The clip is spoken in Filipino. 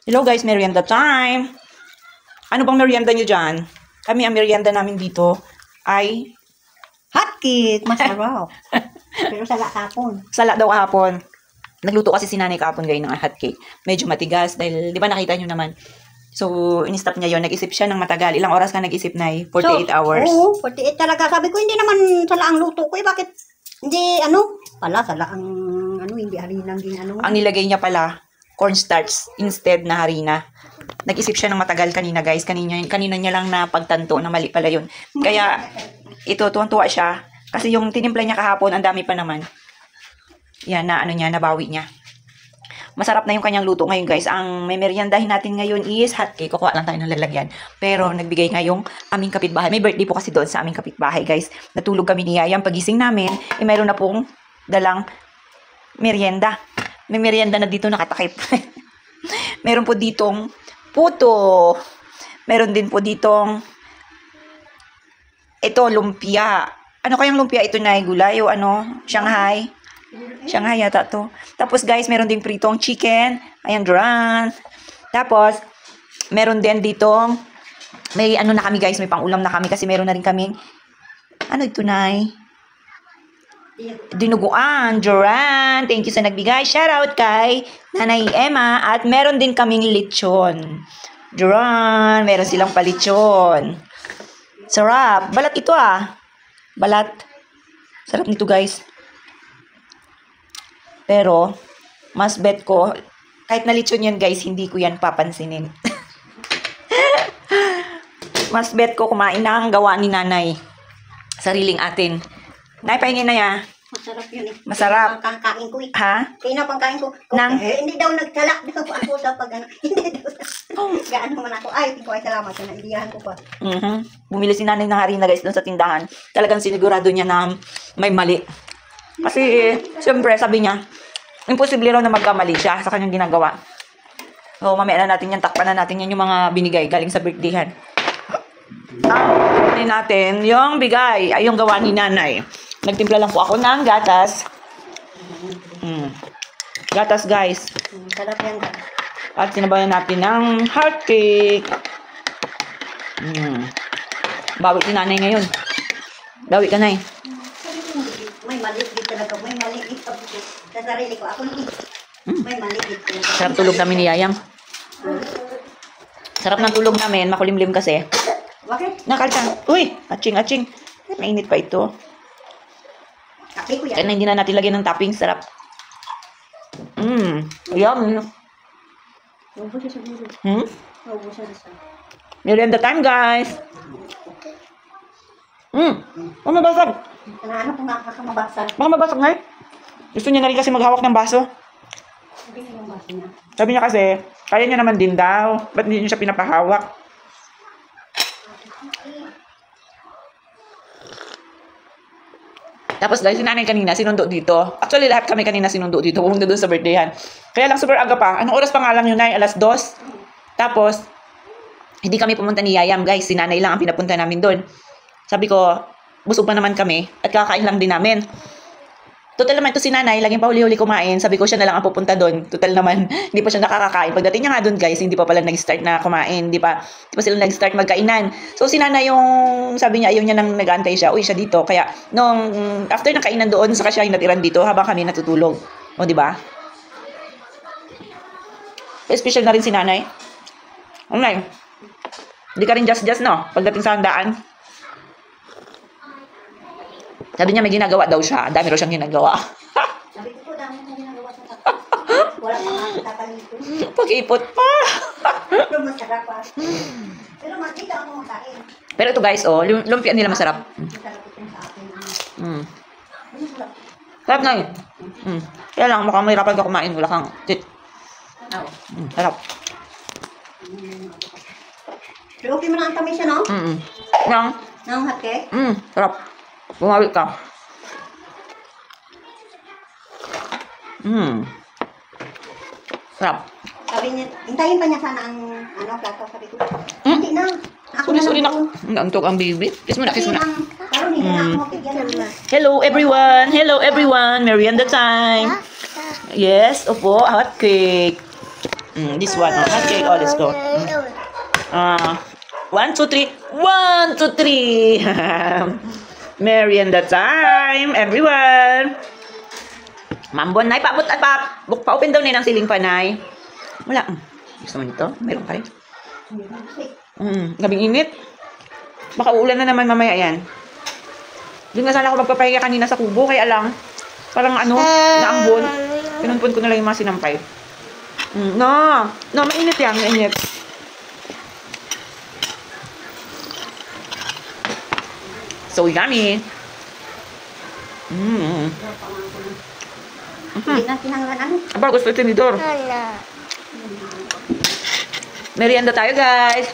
Hello guys, merienda time. Ano bang merienda nyo dyan? Kami, ang merienda namin dito ay Hotcake! Masarap. Pero sala kapon. sala daw kahapon. Nagluto kasi si nanay kahapon ngayon ng hotcake. Medyo matigas dahil, di ba nakita nyo naman? So, in-stop niya yun. Nag-isip siya ng matagal. Ilang oras ka nag-isip na 48 hours. Oo, 48 talaga. Sabi ko, hindi naman sala ang luto ko. Bakit? Hindi, pala, sala ang, hindi harinang din, Ang nilagay niya pala, cornstarch instead na harina. Nag-isip siya ng matagal kanina guys. Kanina niya lang na pagtanto na mali pala yun. Kaya, ito, tuwang-tuwa siya. Kasi yung tinimpla niya kahapon, ang dami pa naman. Yan, nabawi niya. Masarap na yung kanyang luto ngayon guys. Ang may meriendahin natin ngayon is hotcake. Kukuha lang tayo ng lalagyan. Pero nagbigay nga yung aming kapitbahay. May birthday po kasi doon sa aming kapitbahay guys. Natulog kami ni Yayang. Pagising namin, mayroon na pong dalang merienda. May merienda na dito nakatakip. Meron po ditong puto. Meron din po ditong ito, lumpia. Ano kayang lumpia ito na? Gulay o Shanghai? Shanghai yata to. Tapos guys, meron ding pritong chicken. Ayan, duran. Tapos, meron din ditong may na kami guys, may pang-ulam na kami kasi meron na rin kaming ito na dinuguan, Joran. Thank you sa nagbigay. Shout out kay Nanay Emma. At meron din kaming lechon. Joran, meron silang palechon. Sarap. Balat ito Balat. Sarap nito guys. Pero, mas bet ko, kahit na lechon yan guys, hindi ko yan papansinin. Mas bet ko kumain na ang gawa ni nanay. Sariling atin. Nay, paingin na ya. Masarap yun eh. Masarap. Pangkain ko eh. Ha? Kaya na pangkain ko. Hindi daw nagsalak daw ako sa Hindi daw. Gaano man ako. Ay, ko ay salamat. Naidiyahan ko pa. Bumili si nanay ng harina guys doon sa tindahan. Talagang sinigurado niya na may mali. Kasi, siyempre, sabi niya, imposible raw na magkamali siya sa kanyang ginagawa. So, mamaya na natin yan. Takpan na natin yan yung mga binigay galing sa birthdayhan. Ang natin, yung bigay ay yung gawa ni nanay. Nagtimpla lang po ako ng gatas. Gatas guys. Sarap yan. At sinabayan natin ng hotcake. Bawi si nanay ngayon. Bawi ka na May maliit din talaga. May maliit dito. Sa sarili ko. Ako may maliit talaga. Sarap tulog namin ni Yayang. Sarap ng tulog namin. Makulimlim kasi. Bakit? Nakalta. Uy! Aching. Mainit pa ito. Kape ko yan. Kaya na hindi na natin lagyan ng topping. Sarap. Yum. Ubo siya siguro. Ubo siya sa. Merienda time, guys. Mabasag. Ano kung mabasag? Baka mabasag na Gusto niya na rin kasi maghawak ng baso. Hindi yung baso niya. Sabi niya kasi, kaya niya naman din daw. Ba't hindi niya siya pinapahawak? Tapos guys, si nanay kanina sinundo dito. Actually, lahat kami kanina sinundo dito. Pumunta doon sa birthdayhan. Kaya lang super aga pa. Anong oras pa nga lang yun, Nay? 2:00. Tapos, hindi kami pumunta ni Yayam, guys. Si nanay lang ang pinapunta namin doon. Sabi ko, busog pa naman kami. At kakain lang din namin. Total naman ito si nanay, laging pa huli-huli kumain. Sabi ko siya na lang ang pupunta doon. Total naman, hindi pa siya nakakakain. Pagdating niya nga doon guys, hindi pa pala nag-start na kumain. Hindi pa sila nag-start magkainan. So si nanay yung, sabi niya, ayaw niya nang nag-aantay siya. Uy, siya dito. Kaya, nung after ng kainan doon, saka siya yung natiran dito habang kami natutulog. O, di ba? Special na rin si nanay. Nay, hindi ka rin just no? Pagdating sa handaan. Sabi niya may ginagawa daw siya. Dami raw siyang ginagawa. Sabi ko po, dami na ginagawa sa tatay. Wala pa nga tatalito. Pag-ipot pa. Pero masarap pa. Pero makita ako makain. Pero ito guys, lumpia nila masarap. Masarap ito sa akin. Sarap na yun. Kaya lang, mukhang mahirapan ka kumain. Wala kang tit. Sarap. Pero okay mo na ang tamis siya, no? Nang hotcake? Sarap. Bumawi ka. Sarap. Sabi niya, hintayin pa niya sana ang plato. Sabi ko, hindi na. Ako Suli na. doon. Naantok ang baby. Kiss mo na. Parang hindi na ako mapigyan. Hello everyone. Merienda time. Yes, opo, hot cake. This one. Okay, oh, let's go. 1, 2, 3. 1, 2, 3. Merienda time, everyone. Mambon, nay, paabot at pa-open daw na ng siling panay. Wala. Gusto mo nito? Meron pa rin. Gabing init. Baka uulan na naman mamaya yan. Doon nga sana ako magpapahinga kanina sa kubo, kaya lang, parang naambon. Pinunpun ko na lang yung mga sinampay. No, mainit yan, mainit. So yummy. Hindi na kinanglan. Aba, gusto ito ni Dor. Merienda tayo, guys.